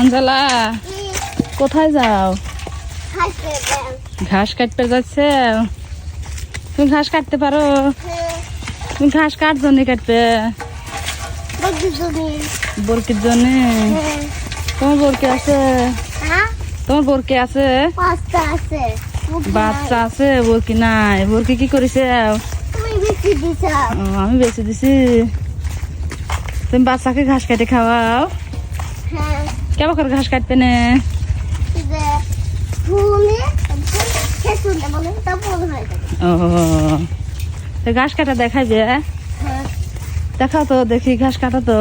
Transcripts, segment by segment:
হানজালা কোথায় যাও? ঘাস কাটতে যাচ্ছে। তুমি ঘাস কাটতে পারো? তুমি ঘাস কার জন্য কাটবে? বরকির জন্য। তোমার বরকি আছে? তোমার বরকি আছে? বাচ্চা আছে, বরকি নাই। বরকি কি করেছে? আমি বেশি দিছি। তুমি বাচ্চাকে ঘাস কাটে খাওয়াও? কেমন করে ঘাস কাটবে না? ও ঘাস কাটা দেখাইবে? দেখাও তো দেখি ঘাস কাটা তো।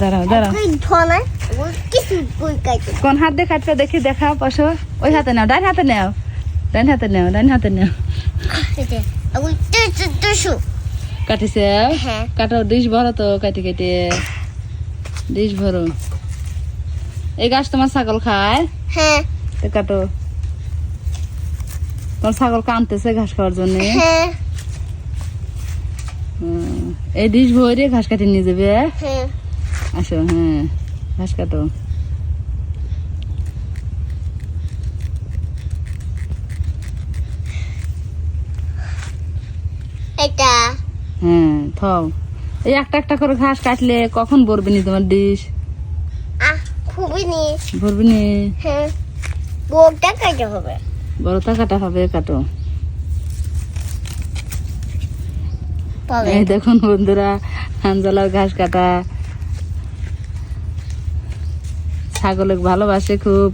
দাঁড়াও দাঁড়াও, কোন হাত দিয়ে কাটবে দেখি, দেখাও পাশো। ওই হাতে নাও, ডান হাতে নাও, ডান হাতে নাও, ডান হাতে নাও। কাটিছে? কাটো, ডিশ ভরো তো, কাটি কেটে ডিশ ভরো। এই গাছ তোমার ছাগল খায়? কাটো। তোমার ছাগল কানতেছে ঘাস খাওয়ার জন্য। এই ডিশ ভরে ঘাস কাটি নিয়ে যাবে। আসো, হ্যাঁ ঘাস কাটো। হ্যাঁ থাও। এই একটা একটা করে ঘাস কাটলে কখন ভরবে নি তোমার ডিশ? ভরবে নি। বড়টা কাটা হবে, কাটো। এই দেখুন বন্ধুরা, হানজালার ঘাস কাটা। ছাগলে ভালোবাসে খুব।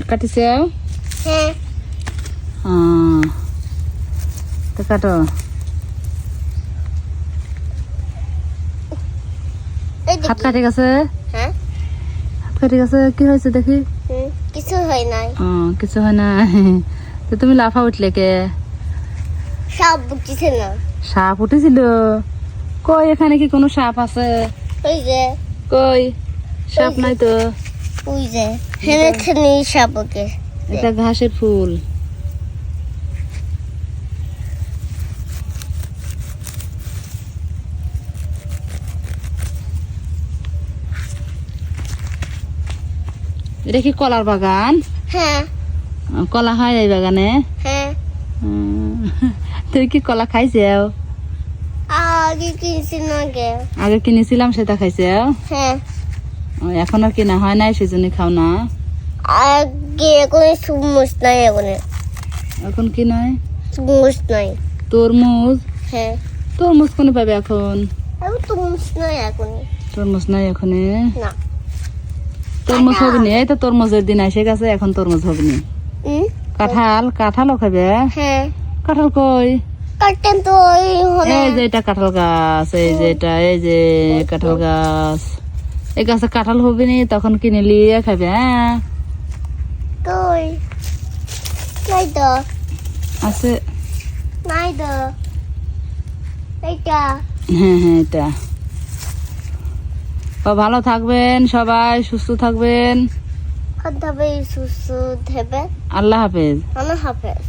কাটিছে? তো কাটো। হাত কাটে গেছে? হাত কাটে গেছে? কি হয়েছে দেখি? কিছু হয় নাই। কিছু হয় না। তো তুমি লাফা উঠলে কে? সাপ উঠেছিল। সাপ উঠেছিল? কই, এখানে কি কোনো সাপ আছে? ওই যে। কই, সাপ নাই তো। ওই যে হেনে সাপকে। এটা ঘাসের ফুল। এটা কি কলার বাগান? কলা হয় এই বাগানে? তুই কি কলা খাইছে? আগে কিনেছিলাম, সেটা খাইছে। এখন আর কিনা হয় নাই, সেজন্য খাও না। এখন কি নাই? তরমুজ? তরমুজ কোনে পাবে এখন? তরমুজ নাই এখন। তরমুজ হবে নি? এই তো তরমুজের দিন এসে গেছে, এখন তরমুজ হবে নি। কাঁঠাল? কাঁঠালও খাবে? কাঁঠাল কই? এই যে এটা কাঁঠাল গাছ, এই যে এটা, এই যে কাঁঠাল গাছ। এই গাছে কাঁঠাল হবে নি, তখন কিনে নিয়ে খাবে। আছে? হ্যাঁ হ্যাঁ, এটা। ভালো থাকবেন সবাই, সুস্থ থাকবেন। সুস্থ থাকবে। আল্লাহ হাফেজ। আল্লাহ হাফেজ।